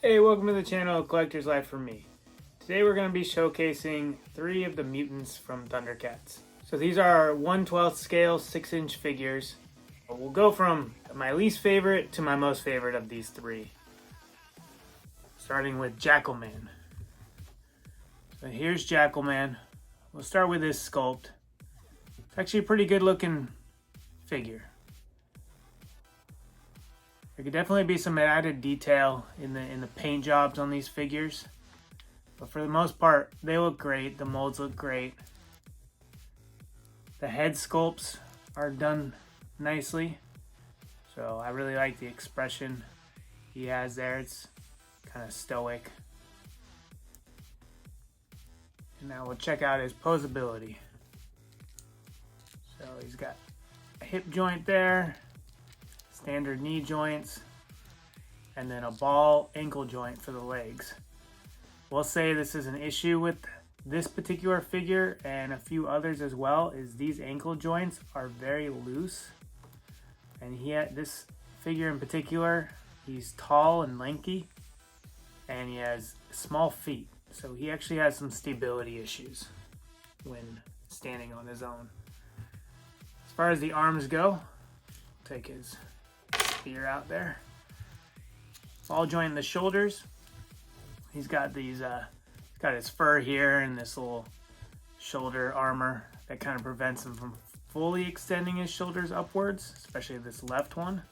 Hey, welcome to the channel Collector's Life for me. Today we're going to be showcasing 3 of the mutants from Thundercats. So these are 1/12 scale 6-inch figures. We'll go from my least favorite to my most favorite of these 3. Starting with Jackalman. So here's Jackalman. We'll start with his sculpt. It's actually a pretty good looking figure. There could definitely be some added detail in the paint jobs on these figures, but for the most part, they look great. The molds look great. The head sculpts are done nicely, so I really like the expression he has there. It's kind of stoic. And now we'll check out his posability. So he's got a hip joint there, standard knee joints, and then a ball ankle joint for the legs. We'll say this is an issue with this particular figure and a few others as well, is these ankle joints are very loose. And this figure in particular, he's tall and lanky, and he has small feet. So he actually has some stability issues when standing on his own. As far as the arms go, take his spear out there. Ball joint in the shoulders. He's got these he's got his fur here and this little shoulder armor that kind of prevents him from fully extending his shoulders upwards, especially this left one.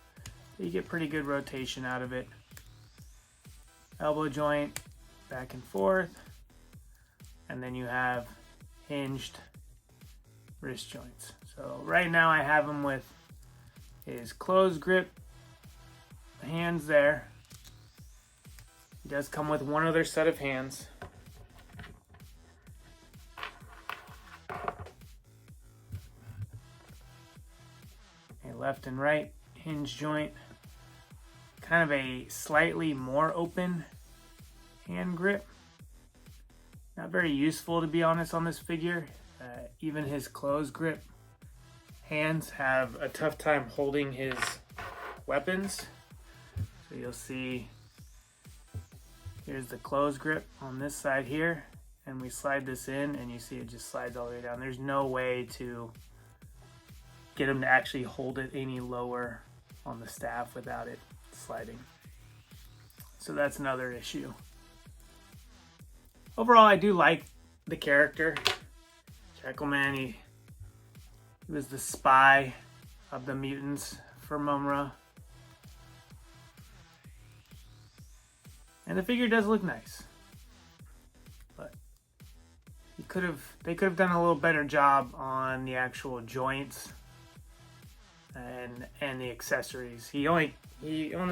You get pretty good rotation out of it. Elbow joint back and forth, and then you have hinged wrist joints. So right now I have him with his closed grip hands there. He does come with one other set of hands. A left and right hinge joint. Kind of a slightly more open hand grip. Not very useful, to be honest, on this figure. Even his closed grip hands have a tough time holding his weapons. So you'll see here's the closed grip on this side here, and we slide this in and you see it just slides all the way down. There's no way to get him to actually hold it any lower on the staff without it sliding. So that's another issue. Overall, I do like the character. Jackal Man, he was the spy of the mutants for Mumm-Ra. And the figure does look nice, but they could have done a little better job on the actual joints and the accessories. He only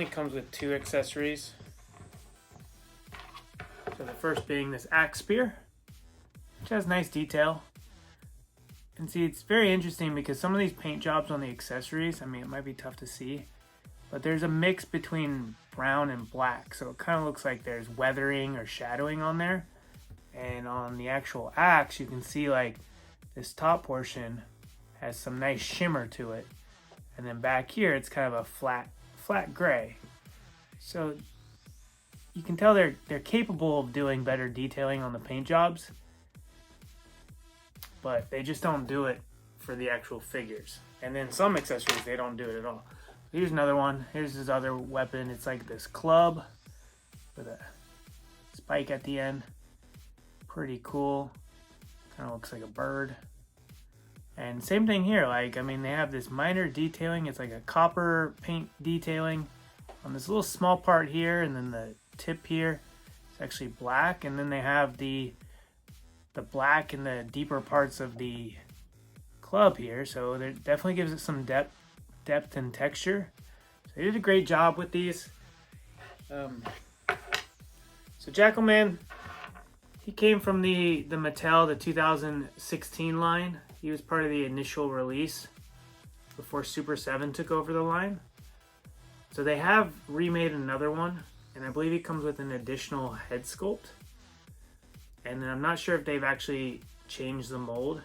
comes with 2 accessories. So the first being this axe spear, which has nice detail. And see, it's very interesting because some of these paint jobs on the accessories, I mean, it might be tough to see, but there's a mix between brown and black, so it kind of looks like there's weathering or shadowing on there. And on the actual axe, you can see like this top portion has some nice shimmer to it, and then back here it's kind of a flat gray. So you can tell they're capable of doing better detailing on the paint jobs, but they just don't do it for the actual figures. And then some accessories, they don't do it at all. Here's another one. Here's his other weapon. It's like this club with a spike at the end. Pretty cool. Kind of looks like a bird. And same thing here. Like, I mean, they have this minor detailing. It's like a copper paint detailing on this little small part here, and then the tip here is actually black. And then they have the black in the deeper parts of the club here. So it definitely gives it some depth and texture. So they did a great job with these. So Jackal Man, he came from the Mattel, the 2016 line. He was part of the initial release before Super 7 took over the line. So they have remade another one, and I believe he comes with an additional head sculpt. And then I'm not sure if they've actually changed the mold.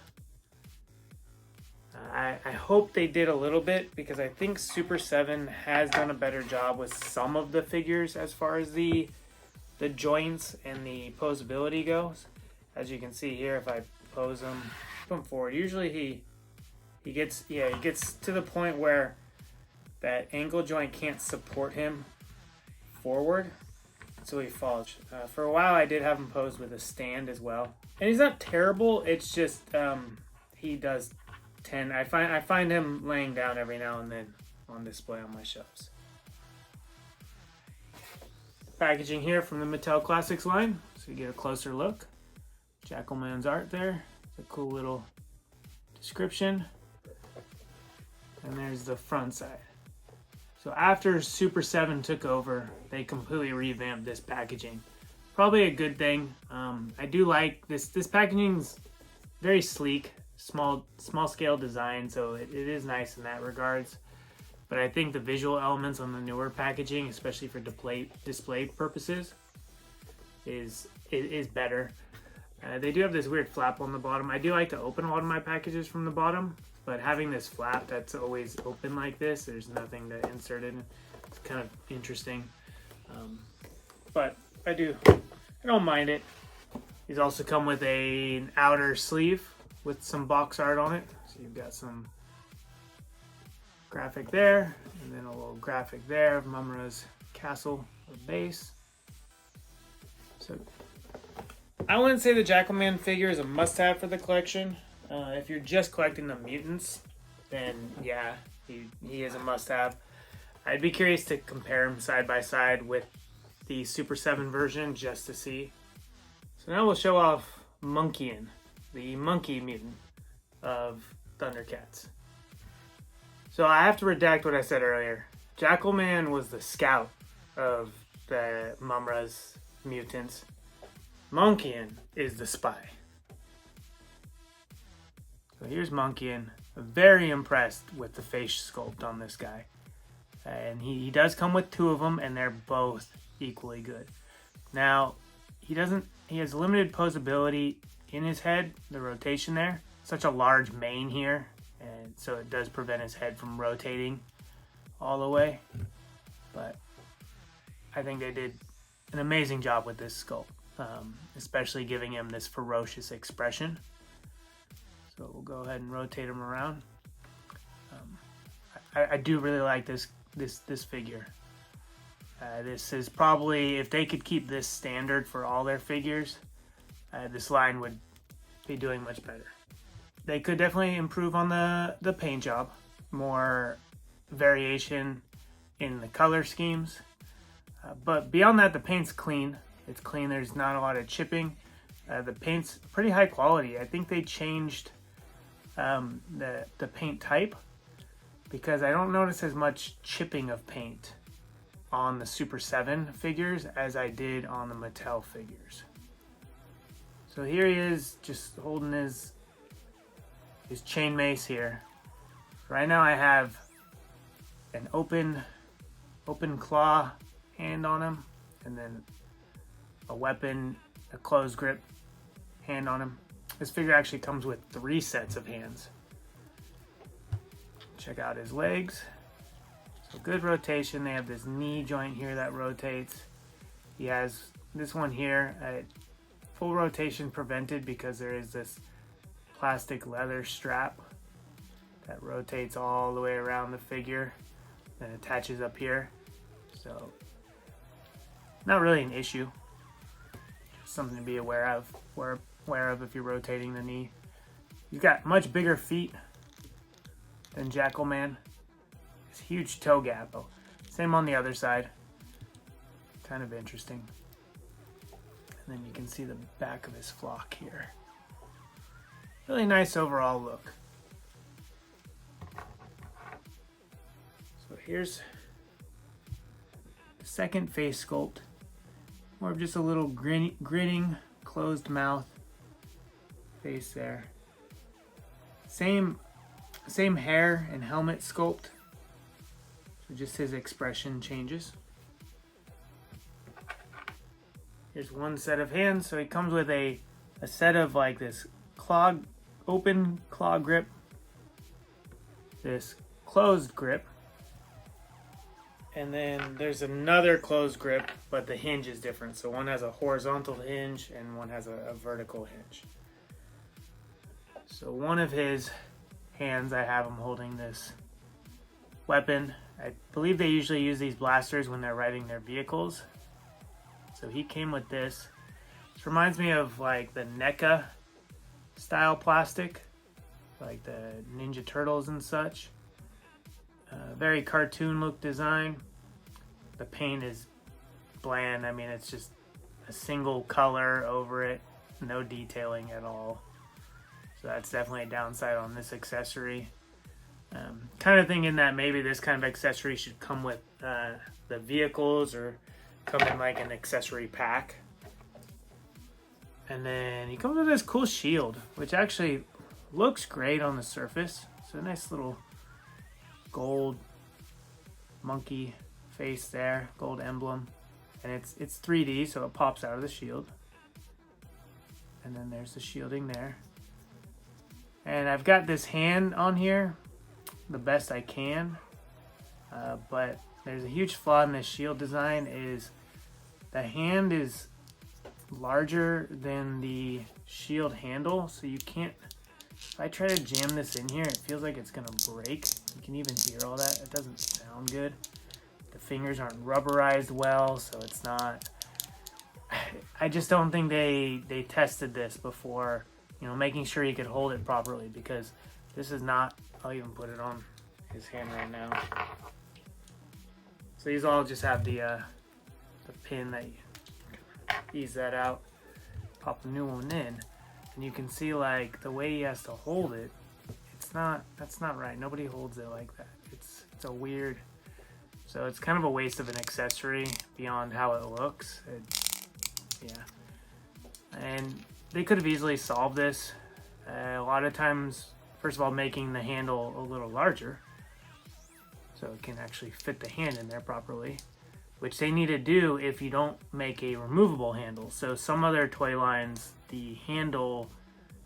I hope they did a little bit, because I think Super 7 has done a better job with some of the figures as far as the the joints and the posability goes. As you can see here, if I pose him, put him forward, usually he gets to the point where that ankle joint can't support him forward, so he falls. For a while I did have him posed with a stand as well, and he's not terrible. It's just he does tend, I find him laying down every now and then on display on my shelves. Packaging here from the Mattel Classics line, so you get a closer look. Jackalman's art there. It's a cool little description. And there's the front side. So after Super 7 took over, they completely revamped this packaging. Probably a good thing. I do like this. This packaging's very sleek, small scale design, so it is nice in that regards. But I think the visual elements on the newer packaging, especially for display purposes, is better. They do have this weird flap on the bottom. I do like to open a lot of my packages from the bottom, but having this flap that's always open like this, there's nothing to insert in. It's kind of interesting. But I don't mind it. These also come with an outer sleeve with some box art on it. So you've got some graphic there, and then a little graphic there of Mumm-Ra's castle or base. So I wouldn't say the Jackal Man figure is a must-have for the collection. If you're just collecting the mutants, then yeah, he is a must-have. I'd be curious to compare him side by side with the Super 7 version just to see. So now we'll show off Monkian, the monkey mutant of Thundercats. So I have to redact what I said earlier. Jackalman was the scout of the Mumm-Ra's mutants. Monkian is the spy. So here's Monkian. Very impressed with the face sculpt on this guy. And he does come with two of them, and they're both equally good. Now, he has limited posability in his head, the rotation there. Such a large mane here, and so it does prevent his head from rotating all the way. But I think they did an amazing job with this sculpt, especially giving him this ferocious expression. So we'll go ahead and rotate him around. I do really like this figure. This is probably, if they could keep this standard for all their figures, this line would be doing much better. They could definitely improve on the paint job, more variation in the color schemes. But beyond that, the paint's clean. It's clean. There's not a lot of chipping. The paint's pretty high quality. I think they changed the paint type because I don't notice as much chipping of paint on the Super 7 figures as I did on the Mattel figures. So here he is, just holding his chain mace here. Right now I have an open claw hand on him, and then a weapon, a closed grip hand on him. This figure actually comes with 3 sets of hands. Check out his legs. So good rotation. They have this knee joint here that rotates. He has this one here, full rotation prevented because there is this plastic leather strap that rotates all the way around the figure and attaches up here. So not really an issue. Just something to be aware of if you're rotating the knee. You've got much bigger feet than Jackal Man. This huge toe gap. Oh, same on the other side. Kind of interesting. And then you can see the back of his flock here. Really nice overall look. So here's the second face sculpt. More of just a little grinning, closed mouth face there. Same hair and helmet sculpt. So just his expression changes. Here's one set of hands. So he comes with a set of like this open claw grip, this closed grip, And then there's another closed grip, but the hinge is different. So one has a horizontal hinge and one has a vertical hinge. So one of his hands, I have him holding this weapon. I believe they usually use these blasters when they're riding their vehicles. So he came with this. This reminds me of like the NECA style plastic, like the Ninja Turtles and such. Very cartoon look design. The paint is bland. I mean, it's just a single color over it, no detailing at all. So that's definitely a downside on this accessory. Kind of thinking that maybe this kind of accessory should come with the vehicles or come in like an accessory pack. And then he comes with this cool shield, which actually looks great on the surface. It's a nice little gold monkey face there, gold emblem. And it's 3D, so it pops out of the shield. And then there's the shielding there. And I've got this hand on here the best I can. But there's a huge flaw in this shield design is the hand is larger than the shield handle, so you can't, if I try to jam this in here, it feels like it's gonna break. You can even hear all that. It doesn't sound good. The fingers aren't rubberized well, so it's not, I just don't think they tested this before, you know, making sure you could hold it properly, because this is not, I'll even put it on his hand right now. So these all just have the pin that you ease that out, pop a new one in, and you can see like the way he has to hold it, that's not right. Nobody holds it like that. It's a weird, so it's kind of a waste of an accessory beyond how it looks. Yeah, and they could have easily solved this. A lot of times, first of all, making the handle a little larger so it can actually fit the hand in there properly, which they need to do if you don't make a removable handle. So some other toy lines, the handle,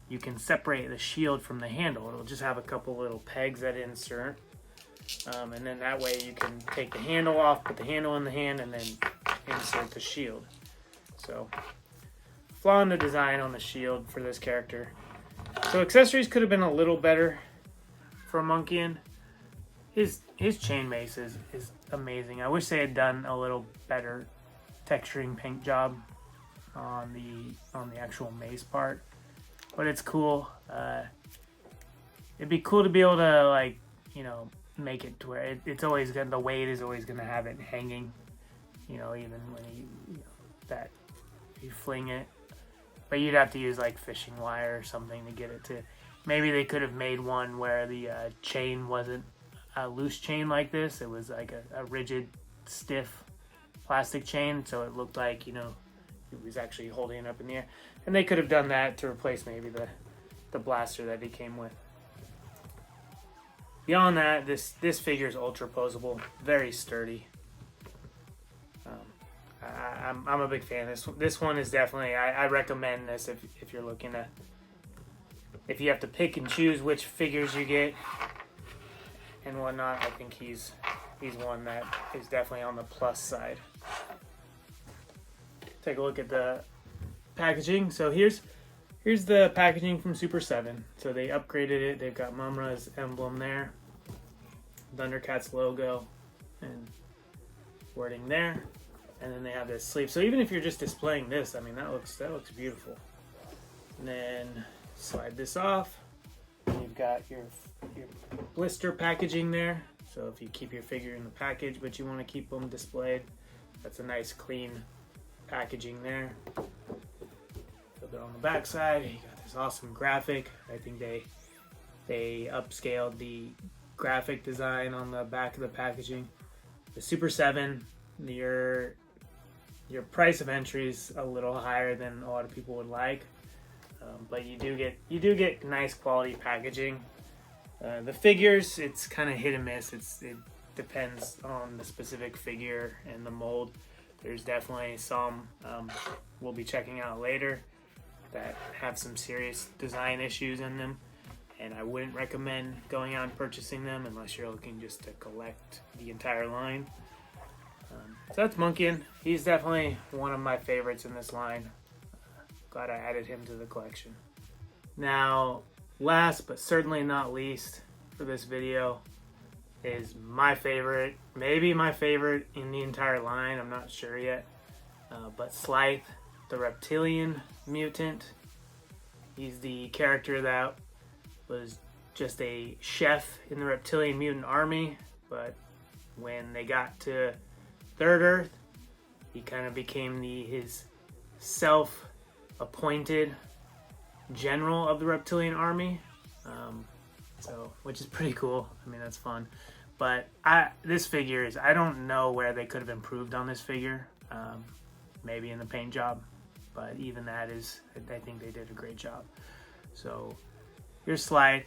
you can separate the shield from the handle. It'll just have a couple little pegs that insert. And then that way you can take the handle off, put the handle in the hand, and then insert the shield. So, flaw in the design on the shield for this character. So accessories could have been a little better for Monkian. His chain mace is amazing. I wish they had done a little better texturing paint job on the actual mace part, but it's cool. It'd be cool to be able to, like, you know, make it to where it's always gonna, the weight is always gonna have it hanging, you know, even when that you fling it. But you'd have to use like fishing wire or something to get it to. Maybe they could have made one where the chain wasn't a loose chain like this. It was like a rigid, stiff plastic chain, so it looked like, you know, it was actually holding it up in the air. And they could have done that to replace maybe the blaster that he came with. Beyond that, this figure is ultra posable, very sturdy. I'm a big fan. This one is definitely, I recommend this if you're looking to, if you have to pick and choose which figures you get and whatnot. I think he's one that is definitely on the plus side. Take a look at the packaging. So here's the packaging from Super 7. So they upgraded it. They've got Mumm-Ra's emblem there, Thundercats logo, and wording there. And then they have this sleeve. So even if you're just displaying this, I mean, that looks beautiful. And then slide this off. You've got your blister packaging there. So if you keep your figure in the package, but you want to keep them displayed, that's a nice clean packaging there. Flip it on the back side. You got this awesome graphic. I think they upscaled the graphic design on the back of the packaging. The Super 7, your price of entry is a little higher than a lot of people would like, but you do get nice quality packaging. The figures, it's kind of hit and miss. It depends on the specific figure and the mold. There's definitely some we'll be checking out later that have some serious design issues in them, and I wouldn't recommend going out and purchasing them unless you're looking just to collect the entire line. So that's Monkian. He's definitely one of my favorites in this line. Glad I added him to the collection. Now, last but certainly not least for this video is my favorite, maybe my favorite in the entire line, I'm not sure yet, but Slithe, the reptilian mutant. He's the character that was just a chef in the reptilian mutant army, but when they got to Third Earth, he kind of became his self-appointed general of the reptilian army, which is pretty cool. I mean, that's fun. But this figure is, I don't know where they could have improved on this figure. Maybe in the paint job, but even that is, I think they did a great job. So here's Slithe.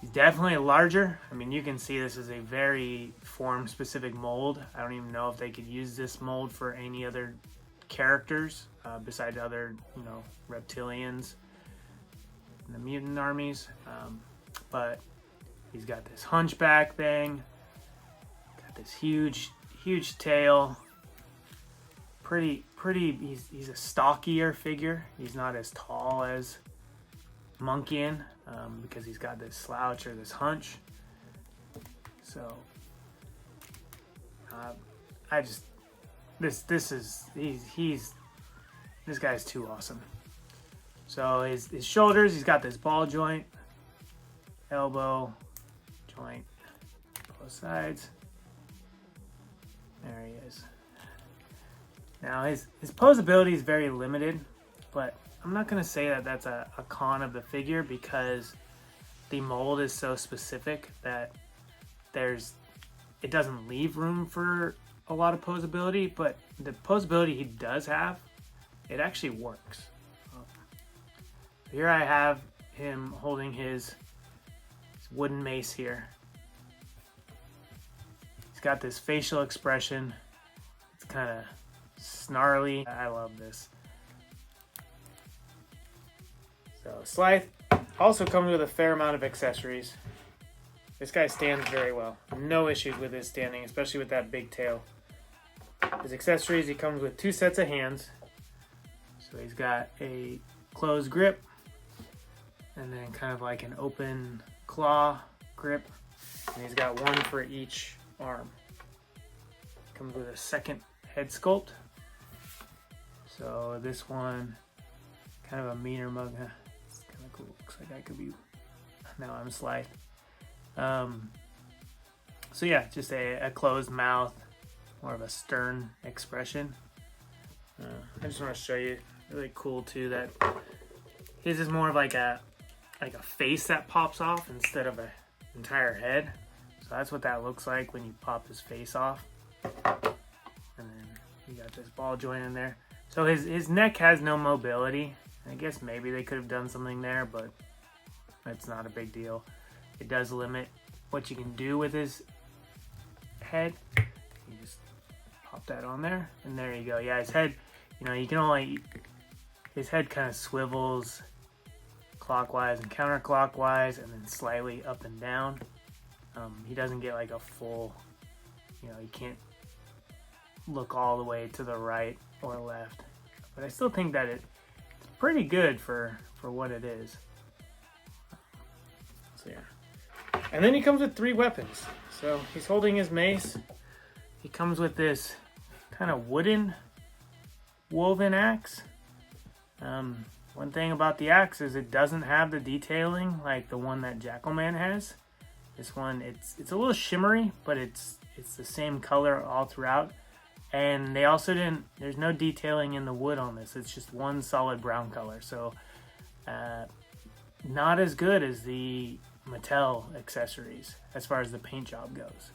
He's definitely larger. I mean, you can see this is a very form-specific mold. I don't even know if they could use this mold for any other characters besides other, reptilians in the mutant armies. But he's got this hunchback thing, got this huge tail. Pretty. He's a stockier figure. He's not as tall as Monkian because he's got this slouch or this hunch. So this guy's too awesome. So his shoulders, he's got this ball joint, elbow joint, both sides. There he is. Now his posability is very limited, but I'm not going to say that that's a con of the figure because the mold is so specific that it doesn't leave room for a lot of posability, but the posability he does have, it actually works. Here I have him holding his wooden mace here. He's got this facial expression. It's kind of snarly. I love this. So Slithe also comes with a fair amount of accessories. This guy stands very well. No issues with his standing, especially with that big tail. His accessories, he comes with 2 sets of hands. So he's got a closed grip and then kind of like an open claw grip. And he's got one for each arm. Comes with a second head sculpt. So this one, kind of a meaner mug. It's kind of cool. Looks like I could be. Now I'm Slithe. So yeah, just a closed mouth, more of a stern expression. I just want to show you, really cool too, that his is more of like a face that pops off instead of an entire head. So that's what that looks like when you pop his face off. And then you got this ball joint in there. So his neck has no mobility. I guess maybe they could have done something there, but it's not a big deal. It does limit what you can do with his head. You just pop that on there, and there you go. Yeah, his head, you can only, his head kind of swivels clockwise and counterclockwise, and then slightly up and down. He doesn't get like a full, he can't look all the way to the right or left. But I still think that it's pretty good for what it is. So yeah. And then he comes with 3 weapons. So he's holding his mace. He comes with this kind of wooden woven axe. One thing about the axe is it doesn't have the detailing like the one that Jackal Man has. This one, it's a little shimmery, but it's the same color all throughout. And they also there's no detailing in the wood on this. It's just one solid brown color. So not as good as the Mattel accessories as far as the paint job goes.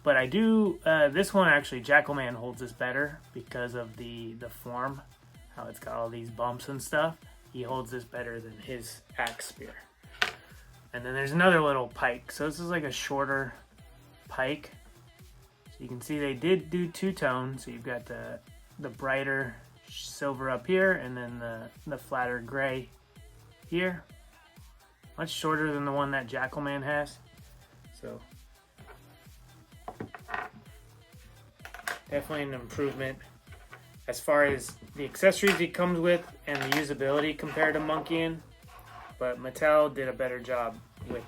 But I do, this one actually, Jackal Man holds this better because of the form, how it's got all these bumps and stuff. He holds this better than his axe spear. And then there's another little pike. So this is like a shorter pike. So you can see they did do 2-tone. So you've got the brighter silver up here and then the flatter gray here. Much shorter than the one that Jackalman has. So Definitely an improvement as far as the accessories he comes with and the usability compared to Monkian. But Mattel did a better job with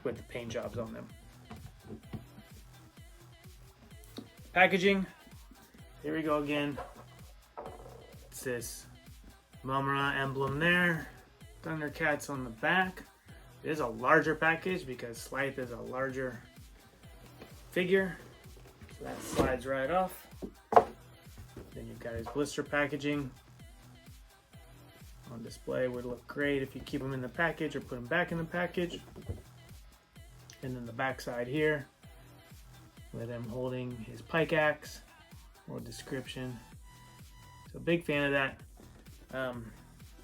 the paint jobs on them. Packaging. Here we go again. It's this Mumm-Ra emblem there. Thundercats on the back. It is a larger package because Slithe is a larger figure. So that slides right off. Then you've got his blister packaging. On display would look great if you keep them in the package or put them back in the package. And then the back side here with him holding his pike axe. More description. So big fan of that.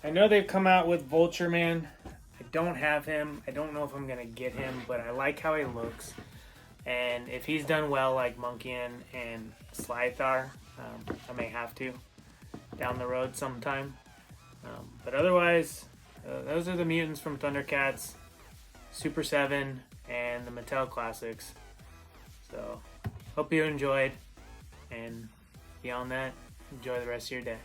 I know they've come out with Vulture Man. I don't have him. I don't know if I'm gonna get him, but I like how he looks. And if he's done well like Monkian and Slithe are, I may have to down the road sometime. But otherwise, those are the mutants from Thundercats, Super 7, and the Mattel Classics. So, hope you enjoyed. And beyond that, enjoy the rest of your day.